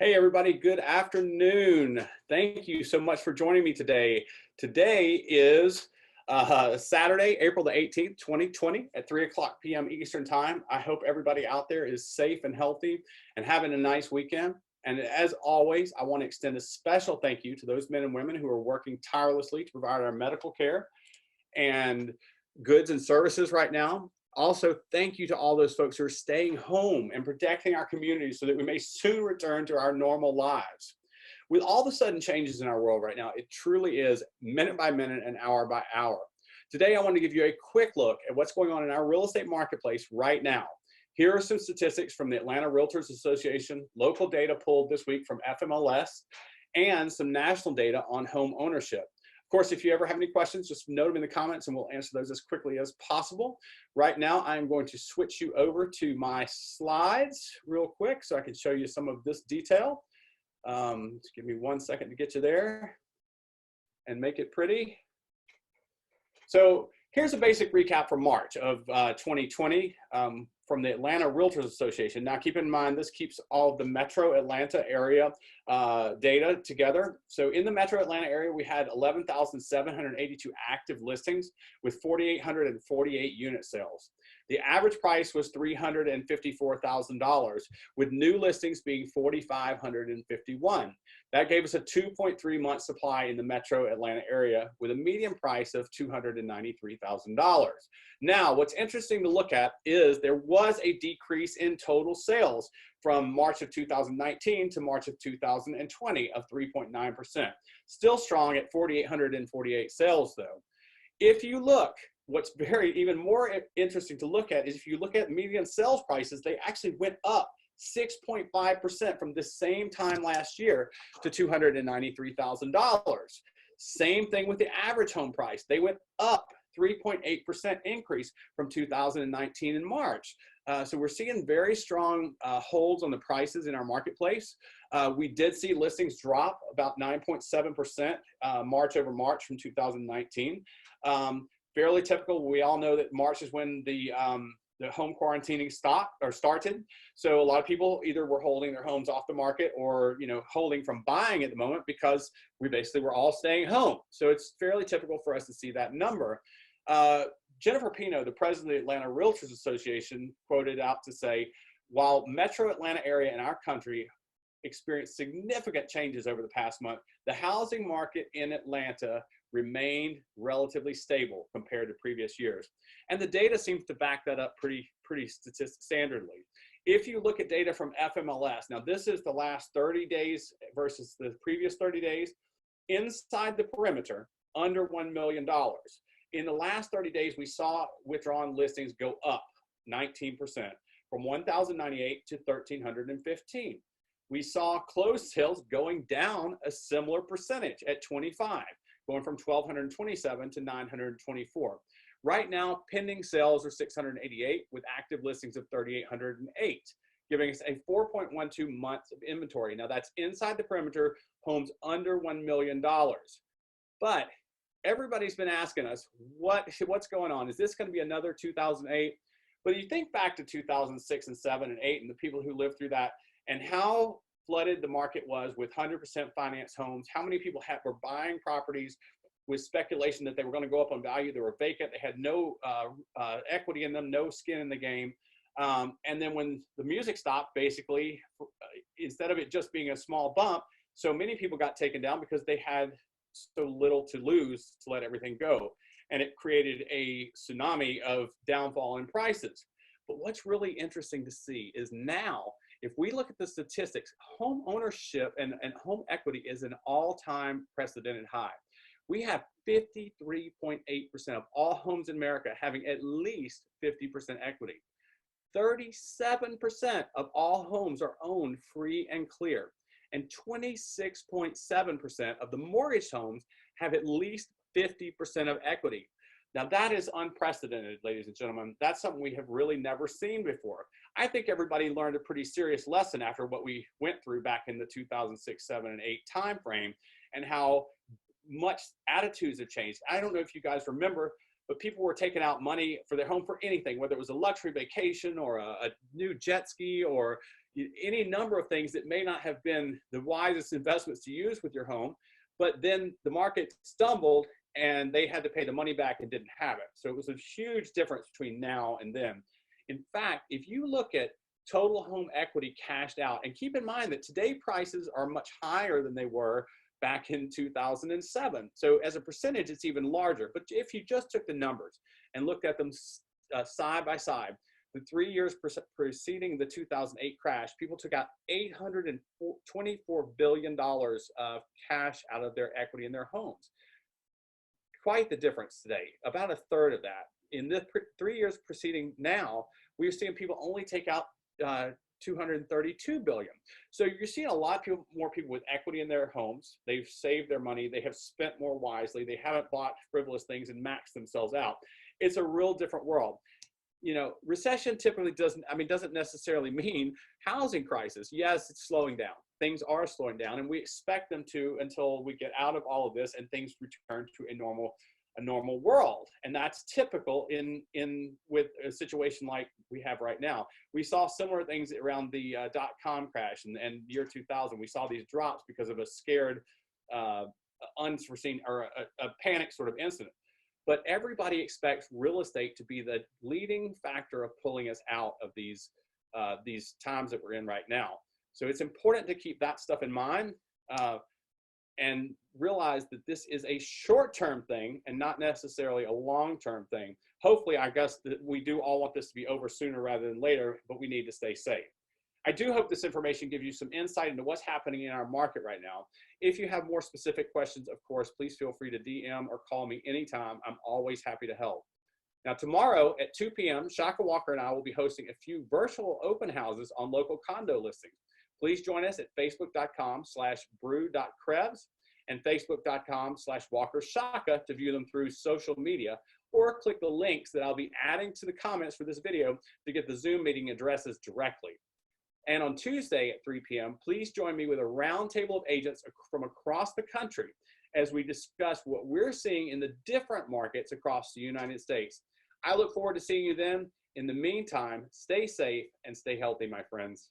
Hey everybody, good afternoon. Thank you so much for joining me today. Today is Saturday, April the 18th, 2020 at 3 o'clock p.m. Eastern Time. I hope everybody out there is safe and healthy and having a nice weekend. And as always, I want to extend a special thank you to those men and women who are working tirelessly to provide our medical care and goods and services right now. Also, thank you to all those folks who are staying home and protecting our communities so that we may soon return to our normal lives. With all the sudden changes in our world right now, it truly is minute by minute and hour by hour. Today, I want to give you a quick look at what's going on in our real estate marketplace right now. Here are some statistics from the Atlanta Realtors Association, local data pulled this week from FMLS, and some national data on home ownership. Of course, if you ever have any questions, just note them in the comments and we'll answer those as quickly as possible. Right now, I'm going to switch you over to my slides real quick so I can show you some of this detail. Just give me 1 second to get you there and make it pretty. So here's a basic recap for March of 2020 from the Atlanta Realtors Association. Now keep in mind, this keeps all of the metro Atlanta area data together. So in the metro Atlanta area, we had 11,782 active listings with 4,848 unit sales. The average price was $354,000, with new listings being 4,551. That gave us a 2.3 month supply in the metro Atlanta area with a median price of $293,000. Now, what's interesting to look at is there was a decrease in total sales from March of 2019 to March of 2020 of 3.9%. Still strong at 4,848 sales though. If you look, what's even more interesting to look at is if you look at median sales prices, they actually went up 6.5% from the same time last year to $293,000. Same thing with the average home price. They went up 3.8% increase from 2019 in March. So we're seeing very strong holds on the prices in our marketplace. We did see listings drop about 9.7% March over March from 2019. Fairly typical. We all know that March is when the home quarantining started. So a lot of people either were holding their homes off the market or holding from buying at the moment because we basically were all staying home. So it's fairly typical for us to see that number. Jennifer Pino, the president of the Atlanta Realtors Association, quoted out to say, while metro Atlanta area in our country experienced significant changes over the past month, the housing market in Atlanta remained relatively stable compared to previous years. And the data seems to back that up pretty standardly. If you look at data from FMLS, now this is the last 30 days versus the previous 30 days, inside the perimeter, under $1 million. In the last 30 days, we saw withdrawn listings go up 19% from 1,098 to 1,315. We saw closed sales going down a similar percentage at 25, going from 1,227 to 924. Right now, pending sales are 688 with active listings of 3,808, giving us a 4.12 months of inventory. Now that's inside the perimeter, homes under $1 million. But everybody's been asking us, what's going on? Is this going to be another 2008? But you think back to 2006 and 7 and 8 and the people who lived through that and how flooded the market was with 100% finance homes, how many people were buying properties with speculation that they were going to go up on value, they were vacant, they had no equity in them, no skin in the game. And then when the music stopped, basically, instead of it just being a small bump, so many people got taken down because they had so little to lose to let everything go. And it created a tsunami of downfall in prices. But what's really interesting to see is now, if we look at the statistics, home ownership and home equity is an all-time precedented high. We have 53.8% of all homes in America having at least 50% equity. 37% of all homes are owned free and clear. And 26.7% of the mortgaged homes have at least 50% of equity. Now that is unprecedented, ladies and gentlemen. That's something we have really never seen before. I think everybody learned a pretty serious lesson after what we went through back in the 2006, 7, and 8 time frame and how much attitudes have changed. I don't know if you guys remember, but people were taking out money for their home for anything, whether it was a luxury vacation or a new jet ski or any number of things that may not have been the wisest investments to use with your home, but then the market stumbled and they had to pay the money back and didn't have it. So it was a huge difference between now and then. In fact, if you look at total home equity cashed out, and keep in mind that today prices are much higher than they were back in 2007. So as a percentage, it's even larger. But if you just took the numbers and looked at them side by side, the 3 years preceding the 2008 crash, people took out $824 billion of cash out of their equity in their homes. Quite the difference today, about a third of that. In the 3 years preceding now, we're seeing people only take out 232 billion. So you're seeing a lot of people, more people with equity in their homes. They've saved their money. They have spent more wisely. They haven't bought frivolous things and maxed themselves out. It's a real different world. You know, recession typically doesn't necessarily mean housing crisis. Yes, it's slowing down. Things are slowing down, and we expect them to until we get out of all of this and things return to a normal world. And that's typical with a situation like we have right now. We saw similar things around the .com crash and year 2000. We saw these drops because of a scared, unforeseen, or a panic sort of incident. But everybody expects real estate to be the leading factor of pulling us out of these times that we're in right now. So it's important to keep that stuff in mind and realize that this is a short-term thing and not necessarily a long-term thing. Hopefully, I guess that we do all want this to be over sooner rather than later, but we need to stay safe. I do hope this information gives you some insight into what's happening in our market right now. If you have more specific questions, of course, please feel free to DM or call me anytime. I'm always happy to help. Now, tomorrow at 2 p.m., Shaka Walker and I will be hosting a few virtual open houses on local condo listings. Please join us at facebook.com/brew.krebs and facebook.com/WalkerShaka to view them through social media, or click the links that I'll be adding to the comments for this video to get the Zoom meeting addresses directly. And on Tuesday at 3 p.m., please join me with a roundtable of agents from across the country as we discuss what we're seeing in the different markets across the United States. I look forward to seeing you then. In the meantime, stay safe and stay healthy, my friends.